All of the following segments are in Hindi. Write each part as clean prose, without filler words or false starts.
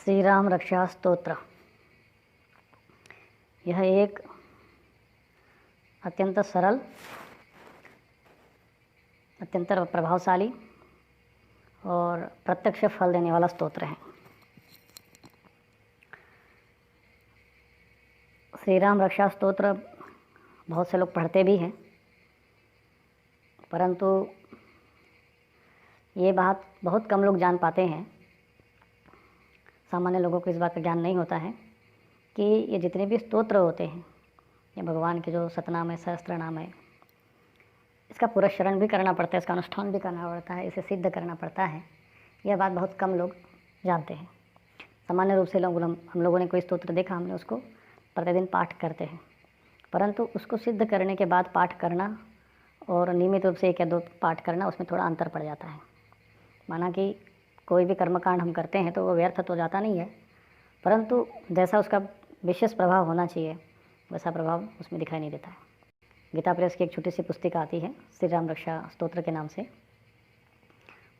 श्री राम रक्षा स्तोत्र। यह एक अत्यंत सरल, अत्यंत प्रभावशाली और प्रत्यक्ष फल देने वाला स्तोत्र है। श्री राम रक्षा स्तोत्र बहुत से लोग पढ़ते भी हैं, परंतु ये बात बहुत कम लोग जान पाते हैं। सामान्य लोगों को इस बात का ज्ञान नहीं होता है कि ये जितने भी स्तोत्र होते हैं, ये भगवान के जो सतनाम है, सहस्त्र नाम है, इसका पूरा शरण भी करना पड़ता है, इसका अनुष्ठान भी करना पड़ता है, इसे सिद्ध करना पड़ता है। यह बात बहुत कम लोग जानते हैं। सामान्य रूप से हम लोगों ने कोई स्तोत्र देखा, हमने उसको प्रतिदिन पाठ करते हैं, परंतु उसको सिद्ध करने के बाद पाठ करना और नियमित रूप से 1 या 2 पाठ करना, उसमें थोड़ा अंतर पड़ जाता है। माना कि कोई भी कर्मकांड हम करते हैं तो वो व्यर्थ तो जाता नहीं है, परंतु जैसा उसका विशेष प्रभाव होना चाहिए वैसा प्रभाव उसमें दिखाई नहीं देता है। गीता प्रेस की एक छोटी सी पुस्तिका आती है श्री राम रक्षा स्तोत्र के नाम से,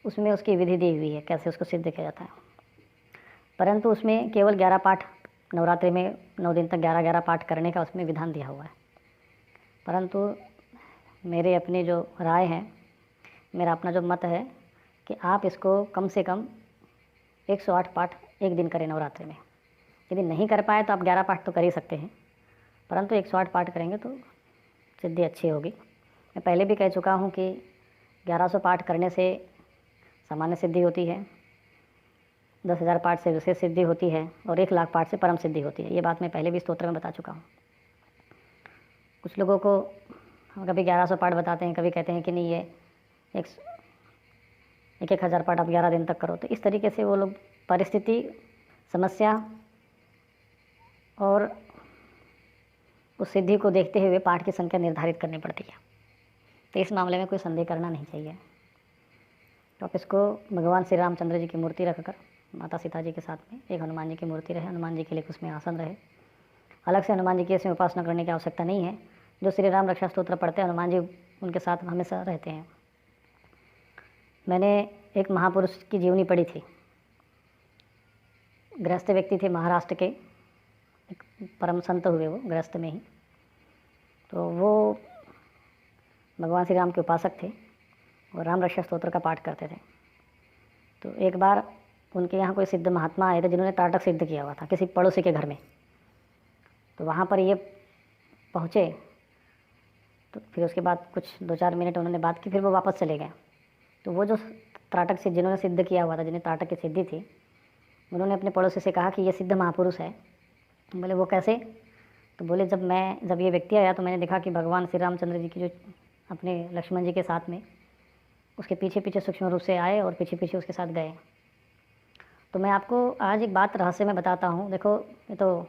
उसमें उसकी विधि दी हुई है कैसे उसको सिद्ध किया जाता है। परंतु उसमें केवल 11 पाठ, नवरात्रि में 9 दिन तक 11-11 पाठ करने का उसमें विधान दिया हुआ है। परंतु मेरे अपनी जो राय है, मेरा अपना जो मत है कि आप इसको कम से कम 108 पाठ एक दिन करें नवरात्रि में। यदि नहीं कर पाए तो आप 11 पाठ तो कर ही सकते हैं, परंतु 108 पाठ करेंगे तो सिद्धि अच्छी होगी। मैं पहले भी कह चुका हूँ कि 1100 पाठ करने से सामान्य सिद्धि होती है, 10,000 पाठ से विशेष सिद्धि होती है और 1 लाख पाठ से परम सिद्धि होती है। ये बात मैं पहले भी स्तोत्र में बता चुका हूँ। कुछ लोगों को हम कभी 1100 पाठ बताते हैं, कभी कहते हैं कि नहीं ये 1,000 पाठ आप 11 दिन तक करो। तो इस तरीके से वो लोग परिस्थिति, समस्या और उस सिद्धि को देखते हुए पाठ की संख्या निर्धारित करनी पड़ती है। तो इस मामले में कोई संदेह करना नहीं चाहिए। तो आप इसको भगवान श्री रामचंद्र जी की मूर्ति रखकर, माता सीता जी के साथ में एक हनुमान जी की मूर्ति रहे, हनुमान जी के लिए उसमें आसन रहे। अलग से हनुमान जी की इसमें उपासना करने की आवश्यकता नहीं है। जो श्री राम रक्षा स्तोत्र पढ़ते हैं, हनुमान जी उनके साथ हमेशा रहते हैं। मैंने एक महापुरुष की जीवनी पढ़ी थी। गृहस्थ व्यक्ति थे, महाराष्ट्र के एक परम संत हुए वो, गृहस्थ में ही। तो वो भगवान श्री राम के उपासक थे और राम रक्षा स्तोत्र का पाठ करते थे। तो एक बार उनके यहाँ कोई सिद्ध महात्मा आए थे जिन्होंने त्राटक सिद्ध किया हुआ था किसी पड़ोसी के घर में। तो वहाँ पर ये पहुँचे, तो फिर उसके बाद कुछ 2-4 मिनट उन्होंने बात की, फिर वो वापस चले गए। तो वो जो त्राटक से जिन्होंने सिद्ध किया हुआ था, जिन्हें त्राटक की सिद्धि थी, उन्होंने अपने पड़ोसी से कहा कि ये सिद्ध महापुरुष है। बोले वो कैसे? तो बोले जब ये व्यक्ति आया तो मैंने देखा कि भगवान श्री रामचंद्र जी की जो अपने लक्ष्मण जी के साथ में उसके पीछे पीछे सूक्ष्म रूप से आए और पीछे पीछे उसके साथ गए। तो मैं आपको आज एक बात रहस्य में बताता हूँ। देखो, ये तो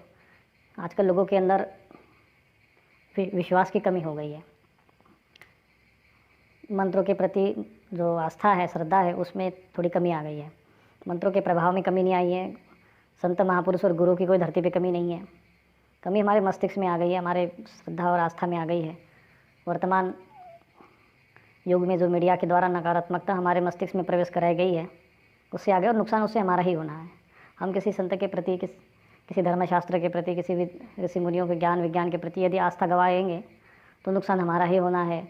आजकल लोगों के अंदर विश्वास की कमी हो गई है। मंत्रों के प्रति जो आस्था है, श्रद्धा है, उसमें थोड़ी कमी आ गई है। मंत्रों के प्रभाव में कमी नहीं आई है। संत महापुरुष और गुरु की कोई धरती पे कमी नहीं है। कमी हमारे मस्तिष्क में आ गई है, हमारे श्रद्धा और आस्था में आ गई है। वर्तमान युग में जो मीडिया के द्वारा नकारात्मकता हमारे मस्तिष्क में प्रवेश कराई गई है, उससे आगे और नुकसान उससे हमारा ही होना है। हम किसी संत के प्रति, किसी धर्मशास्त्र के प्रति, किसी भी ऋषि मुनियों के ज्ञान विज्ञान के प्रति यदि आस्था गंवाएंगे तो नुकसान हमारा ही होना है।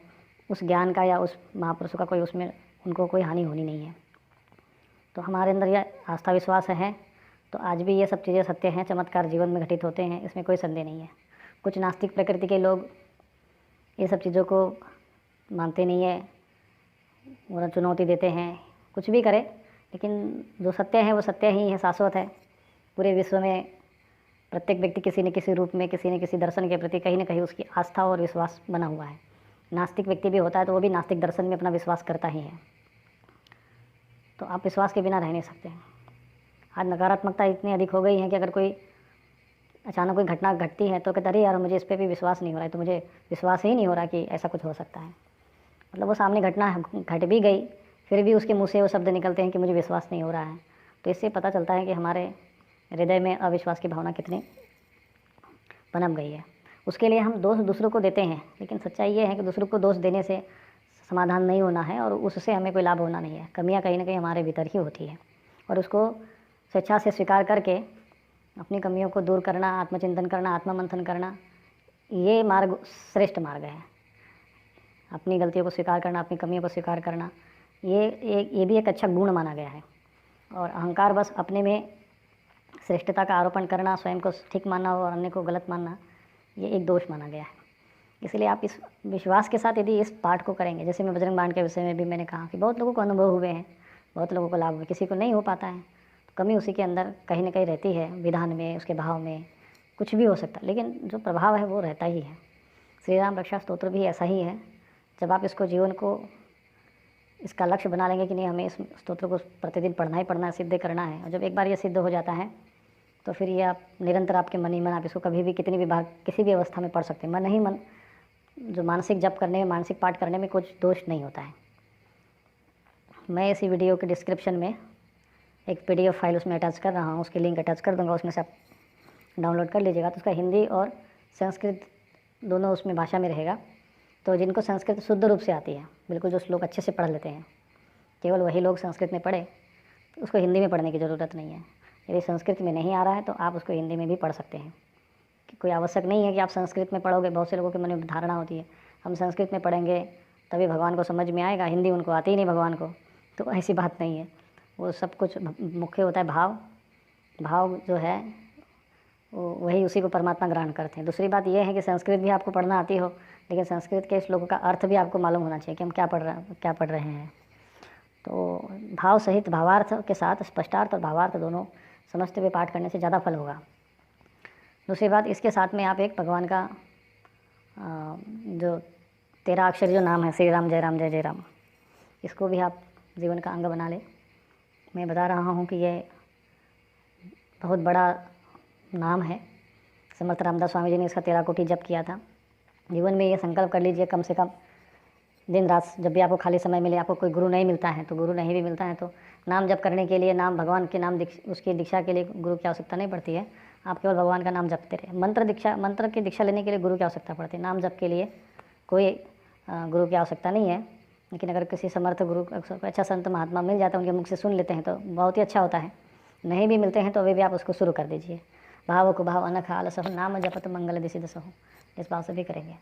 उस ज्ञान का या उस महापुरुषों का कोई उसमें उनको कोई हानि होनी नहीं है। तो हमारे अंदर यह आस्था विश्वास है तो आज भी ये सब चीज़ें सत्य हैं, चमत्कार जीवन में घटित होते हैं, इसमें कोई संदेह नहीं है। कुछ नास्तिक प्रकृति के लोग ये सब चीज़ों को मानते नहीं है और चुनौती देते हैं, कुछ भी करे, लेकिन जो सत्य है वो सत्य ही है, शाश्वत है। पूरे विश्व में प्रत्येक व्यक्ति किसी न किसी रूप में, किसी न किसी दर्शन के प्रति कहीं ना कहीं उसकी आस्था और विश्वास बना हुआ है। नास्तिक व्यक्ति भी होता है तो वो भी नास्तिक दर्शन में अपना विश्वास करता ही है। तो आप विश्वास के बिना रह नहीं सकते हैं। आज नकारात्मकता इतनी अधिक हो गई है कि अगर कोई अचानक कोई घटना घटती है तो कहते अरे यार मुझे इस पर भी विश्वास नहीं हो रहा है, तो मुझे विश्वास ही नहीं हो रहा कि ऐसा कुछ हो सकता है। मतलब वो सामने घटना घट भी गई, फिर भी उसके मुँह से वो शब्द निकलते हैं कि मुझे विश्वास नहीं हो रहा है। तो इससे पता चलता है कि हमारे हृदय में अविश्वास की भावना कितनी पनप गई है। उसके लिए हम दोष दूसरों को देते हैं, लेकिन सच्चाई ये है कि दूसरों को दोष देने से समाधान नहीं होना है और उससे हमें कोई लाभ होना नहीं है। कमियां कहीं ना कहीं हमारे भीतर ही होती है और उसको स्वेच्छा से स्वीकार करके अपनी कमियों को दूर करना, आत्मचिंतन करना, आत्ममंथन करना, ये मार्ग श्रेष्ठ मार्ग है। अपनी गलतियों को स्वीकार करना, अपनी कमियों को स्वीकार करना, ये भी एक अच्छा गुण माना गया है। और अहंकार बस अपने में श्रेष्ठता का आरोपण करना, स्वयं को ठीक मानना और अन्य को गलत मानना, ये एक दोष माना गया है। इसलिए आप इस विश्वास के साथ यदि इस पाठ को करेंगे, जैसे मैं बजरंग बाण के विषय में भी मैंने कहा कि बहुत लोगों को अनुभव हुए हैं, बहुत लोगों को लाभ हुए, किसी को नहीं हो पाता है, तो कमी उसी के अंदर कहीं ना कहीं रहती है, विधान में, उसके भाव में कुछ भी हो सकता है, लेकिन जो प्रभाव है वो रहता ही है। श्री राम रक्षा स्तोत्र भी ऐसा ही है। जब आप इसको जीवन को इसका लक्ष्य बना लेंगे कि नहीं, हमें इस स्तोत्र को प्रतिदिन पढ़ना ही पढ़ना है, सिद्ध करना है, और जब एक बार ये सिद्ध हो जाता है तो फिर ये आप निरंतर आपके मन ही मन, आप इसको कभी भी कितनी भी बार किसी भी अवस्था में पढ़ सकते हैं। मन ही मन जो मानसिक जप करने में, मानसिक पाठ करने में कुछ दोष नहीं होता है। मैं इसी वीडियो के डिस्क्रिप्शन में एक PDF फाइल उसमें अटैच कर रहा हूँ, उसकी लिंक अटैच कर दूँगा, उसमें से आप डाउनलोड कर लीजिएगा। तो उसका हिंदी और संस्कृत दोनों उसमें भाषा में रहेगा। तो जिनको संस्कृत शुद्ध रूप से आती है, बिल्कुल जो लोग अच्छे से पढ़ लेते हैं, केवल वही लोग संस्कृत में पढ़े, तो उसको हिंदी में पढ़ने की ज़रूरत नहीं है। यदि संस्कृत में नहीं आ रहा है तो आप उसको हिंदी में भी पढ़ सकते हैं। कोई आवश्यक नहीं है कि आप संस्कृत में पढ़ोगे। बहुत से लोगों के मन में धारणा होती है हम संस्कृत में पढ़ेंगे तभी भगवान को समझ में आएगा, हिंदी उनको आती ही नहीं भगवान को। तो ऐसी बात नहीं है। वो सब कुछ मुख्य होता है भाव। भाव जो है वही उसी को परमात्मा ग्रहण करते हैं। दूसरी बात यह है कि संस्कृत भी आपको पढ़ना आती हो, लेकिन संस्कृत के श्लोकों का अर्थ भी आपको मालूम होना चाहिए कि हम क्या पढ़ रहे हैं। तो भाव सहित भावार्थ के साथ स्पष्टार्थ और भावार्थ दोनों समझते हुए पाठ करने से ज़्यादा फल होगा। दूसरी बात, इसके साथ में आप एक भगवान का जो 13 अक्षर जो नाम है, श्री राम जय राम जय जय राम, इसको भी आप जीवन का अंग बना ले। मैं बता रहा हूँ कि ये बहुत बड़ा नाम है। समर्थ रामदास स्वामी जी ने इसका 13 कोटि जप किया था। जीवन में ये संकल्प कर लीजिए, कम से कम दिन रात जब भी आपको खाली समय मिले, आपको कोई गुरु नहीं मिलता है तो गुरु नहीं भी मिलता है तो नाम जप करने के लिए, नाम भगवान के नाम उसकी दीक्षा के लिए गुरु की आवश्यकता नहीं पड़ती है। आप केवल भगवान का नाम जपते रहे। मंत्र की दीक्षा लेने के लिए गुरु की आवश्यकता पड़ती है। नाम जप के लिए कोई गुरु की आवश्यकता नहीं है। लेकिन अगर किसी समर्थ गुरु, अच्छा संत महात्मा मिल जाता है, उनके मुख से सुन लेते हैं तो बहुत ही अच्छा होता है। नहीं भी मिलते हैं तो अभी भी आप उसको शुरू कर दीजिए। भाव को भाव अनख आलस नाम जपत मंगल दिशि दस हो, इस बात से भी करेंगे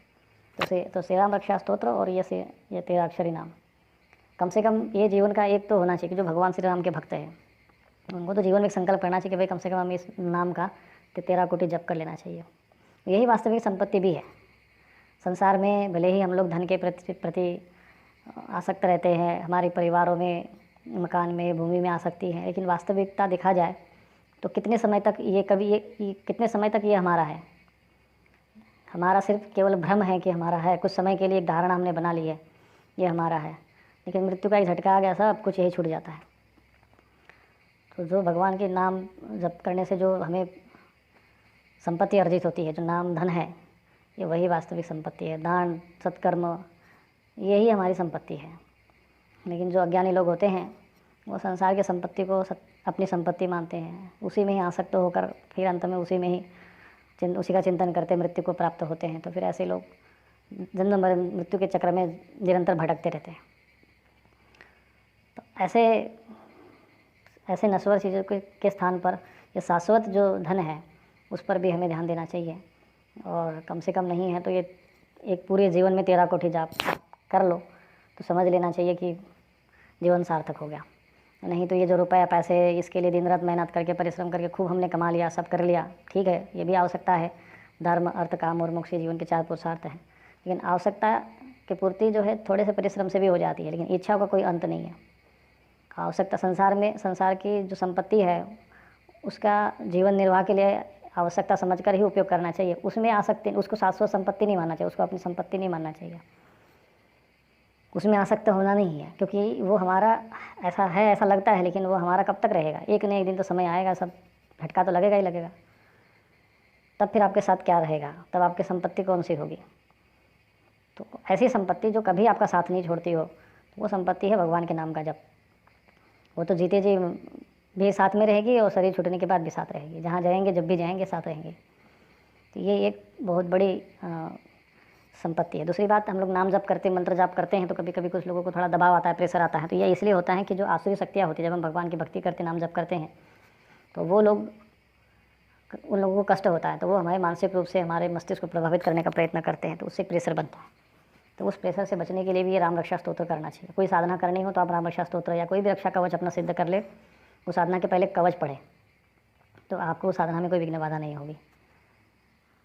तो श्री राम रक्षा स्तोत्र और ये 13 अक्षरी नाम कम से कम ये जीवन का एक तो होना चाहिए कि जो भगवान श्री राम के भक्त हैं उनको तो जीवन में संकल्प करना चाहिए कि भाई कम से कम हमें इस नाम का 13 कोटि जप कर लेना चाहिए। यही वास्तविक संपत्ति भी है। संसार में भले ही हम लोग धन के प्रति आसक्त रहते हैं, हमारे परिवारों में, मकान में, भूमि में आसक्ति है, लेकिन वास्तविकता देखा जाए तो कितने समय तक कितने समय तक ये हमारा है। हमारा सिर्फ केवल भ्रम है कि हमारा है। कुछ समय के लिए एक धारणा हमने बना ली है ये हमारा है, लेकिन मृत्यु का एक झटका आ गया, सब कुछ यही छूट जाता है। तो जो भगवान के नाम जप करने से जो हमें संपत्ति अर्जित होती है, जो नाम धन है, ये वही वास्तविक संपत्ति है। दान सत्कर्म यही हमारी संपत्ति है। लेकिन जो अज्ञानी लोग होते हैं वो संसार की संपत्ति को अपनी संपत्ति मानते हैं, उसी में ही आसक्त होकर फिर अंत में उसी में ही उसी का चिंतन करते मृत्यु को प्राप्त होते हैं। तो फिर ऐसे लोग जन्म मरण मृत्यु के चक्र में निरंतर भटकते रहते हैं। तो ऐसे नश्वर चीज़ों के स्थान पर ये शाश्वत जो धन है उस पर भी हमें ध्यान देना चाहिए। और कम से कम नहीं है तो ये एक पूरे जीवन में 13 कोटि जाप कर लो तो समझ लेना चाहिए कि जीवन सार्थक हो गया। नहीं तो ये जो रुपया पैसे इसके लिए दिन रात मेहनत करके परिश्रम करके खूब हमने कमा लिया, सब कर लिया, ठीक है, ये भी आवश्यकता है। धर्म अर्थ काम और मोक्ष जीवन के 4 पुरुषार्थ हैं। लेकिन आवश्यकता की पूर्ति जो है थोड़े से परिश्रम से भी हो जाती है, लेकिन इच्छाओं का कोई अंत नहीं है। आवश्यकता संसार की जो संपत्ति है उसका जीवन निर्वाह के लिए आवश्यकता समझकर ही उपयोग करना चाहिए। उसमें आसक्ति, उसको शाश्वत संपत्ति नहीं मानना चाहिए, उसको अपनी संपत्ति नहीं मानना चाहिए। उसमें आसक्त होना नहीं है, क्योंकि वो हमारा ऐसा है, ऐसा लगता है, लेकिन वो हमारा कब तक रहेगा। एक न एक दिन तो समय आएगा, सब झटका तो लगेगा ही लगेगा। तब फिर आपके साथ क्या रहेगा, तब आपकी संपत्ति कौन सी होगी। तो ऐसी संपत्ति जो कभी आपका साथ नहीं छोड़ती हो, वो संपत्ति है भगवान के नाम का जप। वो तो जीते जी भी साथ में रहेगी और शरीर छूटने के बाद भी साथ रहेगी। जहाँ जाएंगे, जब भी जाएंगे, साथ रहेंगे। तो ये एक बहुत बड़ी संपत्ति है। दूसरी बात, हम लोग नाम जप करते, मंत्र जाप करते हैं तो कभी कभी कुछ लोगों को थोड़ा दबाव आता है, प्रेशर आता है। तो ये इसलिए होता है कि जो आसुरी शक्तियाँ होती है, जब हम भगवान की भक्ति करते, नाम जप करते हैं, तो वो लोग, उन लोगों को कष्ट होता है, तो वो हमारे मानसिक रूप से हमारे मस्तिष्क को प्रभावित करने का प्रयत्न करते हैं, तो उससे प्रेशर बनता है। तो उस प्रेशर से बचने के लिए भी ये राम रक्षा स्तोत्र करना चाहिए। कोई साधना करनी हो तो आप राम रक्षा स्तोत्र या कोई भी रक्षा कवच अपना सिद्ध कर ले, उस साधना के पहले कवच पढ़े, तो आपको साधना में कोई विघ्न बाधा नहीं होगी।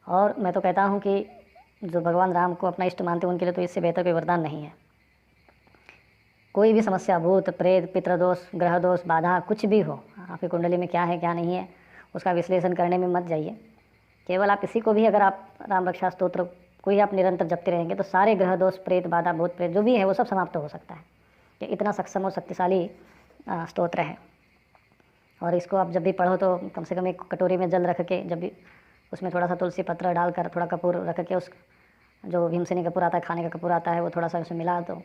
और मैं तो कहता हूँ कि जो भगवान राम को अपना इष्ट मानते हैं उनके लिए तो इससे बेहतर कोई वरदान नहीं है। कोई भी समस्या, भूत प्रेत, पितृदोष, ग्रह दोष, बाधा, कुछ भी हो, आपकी कुंडली में क्या है क्या नहीं है, उसका विश्लेषण करने में मत जाइए। केवल आप इसी को भी, अगर आप राम रक्षा स्तोत्र को ही आप निरंतर जपते रहेंगे तो सारे ग्रह दोष, प्रेत, बाधा, भूत प्रेत जो भी है वो सब समाप्त हो सकता है। ये इतना सक्षम और शक्तिशाली स्तोत्र है। और इसको आप जब भी पढ़ो तो कम से कम एक कटोरी में जल रख के, जब भी उसमें थोड़ा सा तुलसी पत्र डालकर, थोड़ा कपूर रख के, उस जो भीमसेनी कपूर आता है, खाने का कपूर आता है, वो थोड़ा सा उसमें मिला दो।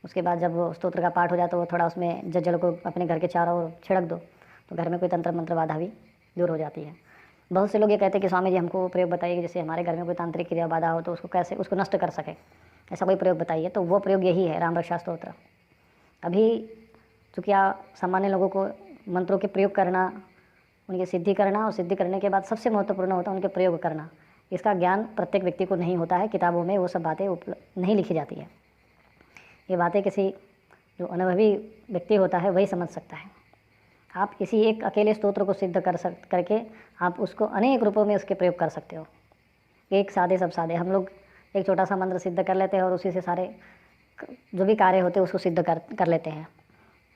उसके बाद जब वो स्तोत्र का पाठ हो जाए तो वो थोड़ा उसमें जल को अपने घर के चारों ओर छिड़क दो, तो घर में कोई तंत्र मंत्र बाधा भी दूर हो जाती है। बहुत से लोग ये कहते हैं कि स्वामी जी हमको प्रयोग बताइए कि जैसे हमारे घर में कोई तांत्रिक क्रिया बाधा हो तो उसको कैसे, उसको नष्ट कर सके, ऐसा कोई प्रयोग बताइए। तो वो प्रयोग यही है, राम रक्षा स्तोत्र। अभी चूँकि सामान्य लोगों को मंत्रों के प्रयोग करना, उनकी सिद्धि करना, और सिद्धि करने के बाद सबसे महत्वपूर्ण होता है उनके प्रयोग करना। इसका ज्ञान प्रत्येक व्यक्ति को नहीं होता है, किताबों में वो सब बातें नहीं लिखी जाती है। ये बातें किसी जो अनुभवी व्यक्ति होता है वही समझ सकता है। आप किसी एक अकेले स्तोत्र को सिद्ध करके आप उसको अनेक रूपों में उसके प्रयोग कर सकते हो। एक सादे सब सादे, हम लोग एक छोटा सा मंत्र सिद्ध कर लेते हैं और उसी से सारे जो भी कार्य होते हैं उसको सिद्ध कर लेते हैं।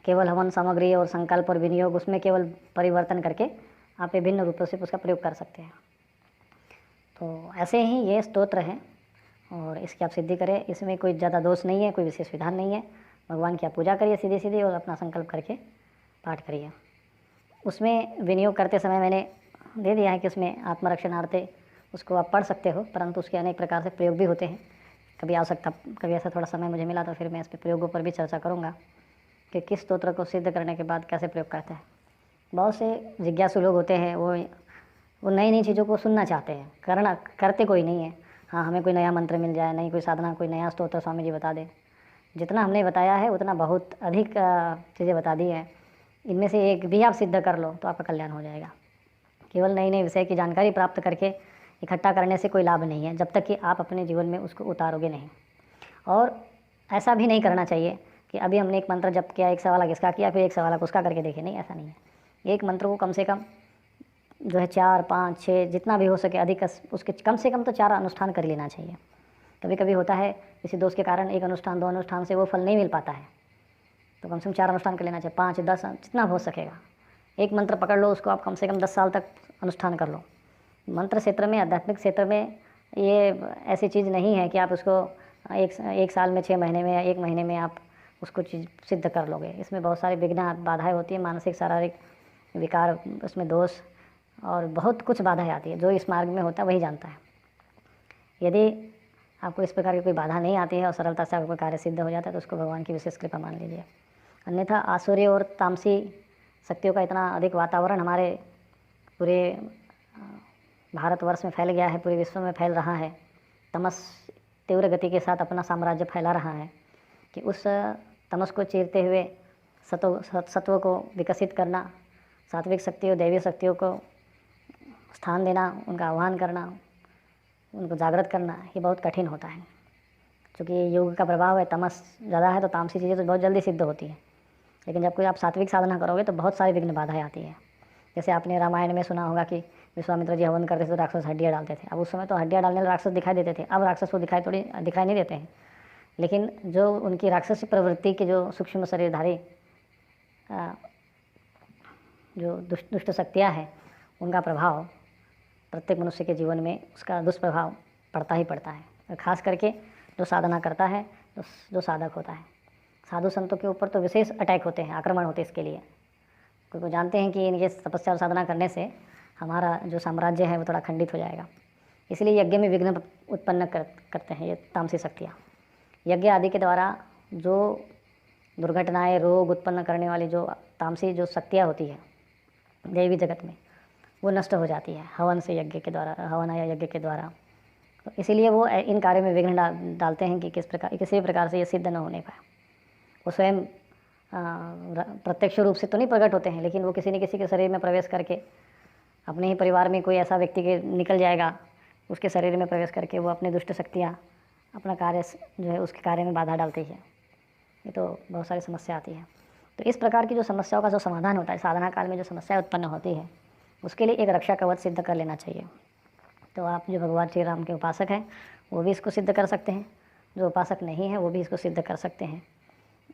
केवल हवन सामग्री और संकल्प और विनियोग, उसमें केवल परिवर्तन करके आप विभिन्न रूपों से उसका प्रयोग कर सकते हैं। तो ऐसे ही ये स्तोत्र हैं और इसकी आप सिद्धि करें। इसमें कोई ज़्यादा दोष नहीं है, कोई विशेष विधान नहीं है। भगवान की आप पूजा करिए सीधी सीधी और अपना संकल्प करके पाठ करिए। उसमें विनियोग करते समय मैंने दे दिया है कि उसमें आत्मरक्षणार्थे उसको आप पढ़ सकते हो, परंतु उसके अनेक प्रकार से प्रयोग भी होते हैं। कभी ऐसा थोड़ा समय मुझे मिला तो फिर मैं इस पर प्रयोगों पर भी चर्चा करूँगा कि किस स्तोत्र को सिद्ध करने के बाद कैसे प्रयोग करते हैं। बहुत से जिज्ञासु लोग होते हैं, वो नई नई चीज़ों को सुनना चाहते हैं, करते कोई नहीं है। हाँ, हमें कोई नया मंत्र मिल जाए, नई कोई साधना, कोई नया स्तोत्र स्वामी जी बता दे। जितना हमने बताया है उतना बहुत अधिक चीज़ें बता दी है। इनमें से एक भी आप सिद्ध कर लो तो आपका कल्याण हो जाएगा। केवल नई नई विषय की जानकारी प्राप्त करके इकट्ठा करने से कोई लाभ नहीं है, जब तक कि आप अपने जीवन में उसको उतारोगे नहीं। और ऐसा भी नहीं करना चाहिए कि अभी हमने एक मंत्र जप किया, एक सवाल किसका किया, फिर एक सवाल उसका करके देखे, नहीं, ऐसा नहीं है। एक मंत्र को कम से कम जो है 4, 5, 6 जितना भी हो सके अधिक, उसके कम से कम तो 4 अनुष्ठान कर लेना चाहिए। कभी कभी होता है किसी दोष के कारण 1 अनुष्ठान 2 अनुष्ठान से वो फल नहीं मिल पाता है, तो कम से कम 4 अनुष्ठान कर लेना चाहिए, 5, 10 जितना हो सकेगा। एक मंत्र पकड़ लो, उसको आप कम से कम 10 साल तक अनुष्ठान कर लो। मंत्र क्षेत्र में, आध्यात्मिक क्षेत्र में ये ऐसी चीज़ नहीं है कि आप उसको एक साल में, 6 महीने में या 1 महीने में आप उसको चीज़ सिद्ध कर लोगे। इसमें बहुत सारे विघ्न बाधाएं होती है, मानसिक शारीरिक विकार, उसमें दोष और बहुत कुछ बाधाएं आती है। जो इस मार्ग में होता है वही जानता है। यदि आपको इस प्रकार की कोई बाधा नहीं आती है और सरलता से आपका कार्य सिद्ध हो जाता है तो उसको भगवान की विशेष कृपा मान लीजिए। अन्यथा आसुरी और तामसी शक्तियों का इतना अधिक वातावरण हमारे पूरे भारतवर्ष में फैल गया है, पूरे विश्व में फैल रहा है। तमस तीव्र गति के साथ अपना साम्राज्य फैला रहा है कि उस तमस को चीरते हुए सत्व को विकसित करना, सात्विक शक्तियों, दैवीय शक्तियों को स्थान देना, उनका आह्वान करना, उनको जागृत करना, ये बहुत कठिन होता है। क्योंकि योग का प्रभाव है, तमस ज़्यादा है तो तामसी चीज़ें तो बहुत जल्दी सिद्ध होती हैं। लेकिन जब कोई आप सात्विक साधना करोगे तो बहुत सारी विघ्न बाधाएं आती है। जैसे आपने रामायण में सुना होगा कि विश्वामित्र जी हवन करते थे तो राक्षस हड्डियाँ डालते थे। अब उस समय तो हड्डियाँ डालने वाले राक्षस दिखाई देते थे, अब राक्षस को दिखाई नहीं देते हैं। लेकिन जो उनकी राक्षसी प्रवृत्ति के जो सूक्ष्म शरीरधारी जो दुष्ट शक्तियाँ हैं, उनका प्रभाव प्रत्येक मनुष्य के जीवन में उसका दुष्प्रभाव पड़ता ही पड़ता है। और ख़ास करके जो साधना करता है, जो साधक होता है, साधु संतों के ऊपर तो विशेष अटैक होते हैं, आक्रमण होते हैं इसके लिए, क्योंकि वो जानते हैं कि इनके तपस्या और साधना करने से हमारा जो साम्राज्य है वो थोड़ा खंडित हो जाएगा। इसलिए यज्ञ में विघ्न उत्पन्न करते हैं ये तामसी शक्तियाँ। यज्ञ आदि के द्वारा जो दुर्घटनाएं, रोग उत्पन्न करने वाली जो तामसी जो शक्तियाँ होती है दैवी जगत में, वो नष्ट हो जाती है हवन से, यज्ञ के द्वारा, हवन या यज्ञ के द्वारा। तो इसीलिए वो इन कार्यों में विघ्न डालते हैं कि किसी प्रकार से ये सिद्ध न होने पाए। वो स्वयं प्रत्यक्ष रूप से तो नहीं प्रकट होते हैं, लेकिन वो किसी न किसी के शरीर में प्रवेश करके, अपने ही परिवार में कोई ऐसा व्यक्ति के निकल जाएगा, उसके शरीर में प्रवेश करके वो अपनी दुष्ट शक्तियाँ अपना कार्य जो है उसके कार्य में बाधा डालती है। ये तो बहुत सारी समस्या आती है। तो इस प्रकार की जो समस्याओं का जो समाधान होता है, साधना काल में जो समस्या उत्पन्न होती है, उसके लिए एक रक्षा कवच सिद्ध कर लेना चाहिए। तो आप जो भगवान श्री राम के उपासक हैं वो भी इसको सिद्ध कर सकते हैं, जो उपासक नहीं है वो भी इसको सिद्ध कर सकते हैं।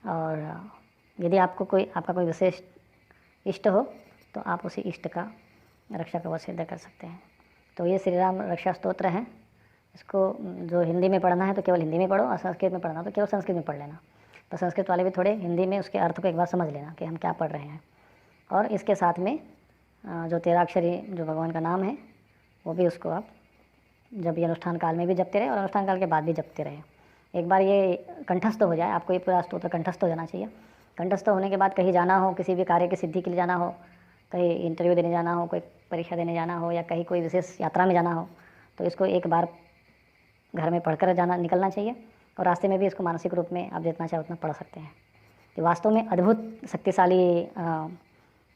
और यदि आपका कोई विशेष इष्ट हो तो आप उसी इष्ट का रक्षा कवच सिद्ध कर सकते हैं। तो ये श्री राम रक्षा स्तोत्र है। इसको जो हिंदी में पढ़ना है तो केवल हिंदी में पढ़ो, और संस्कृत में पढ़ना तो केवल संस्कृत में पढ़ लेना। तो संस्कृत वाले भी थोड़े हिंदी में उसके अर्थ को एक बार समझ लेना कि हम क्या पढ़ रहे हैं। और इसके साथ में जो 13 अक्षरी जो भगवान का नाम है वो भी उसको आप जब ये अनुष्ठान काल में भी जपते रहे और अनुष्ठान काल के बाद भी जपते रहे। एक बार ये कंठस्थ हो जाए, आपको ये पूरा स्तोत्र कंठस्थ हो जाना चाहिए। कंठस्थ होने के बाद कहीं जाना हो, किसी भी कार्य की सिद्धि के लिए जाना हो, कहीं इंटरव्यू देने जाना हो, कोई परीक्षा देने जाना हो, या कहीं कोई विशेष यात्रा में जाना हो, तो इसको एक बार घर में पढ़कर निकलना चाहिए। और रास्ते में भी इसको मानसिक रूप में आप जितना चाहे उतना पढ़ सकते हैं। तो वास्तव में अद्भुत शक्तिशाली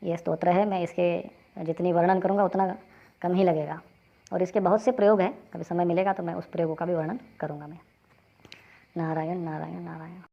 ये स्तोत्र है। मैं इसके जितनी वर्णन करूँगा उतना कम ही लगेगा। और इसके बहुत से प्रयोग हैं, कभी समय मिलेगा तो मैं उस प्रयोगों का भी वर्णन करूँगा मैं। नारायण नारायण नारायण।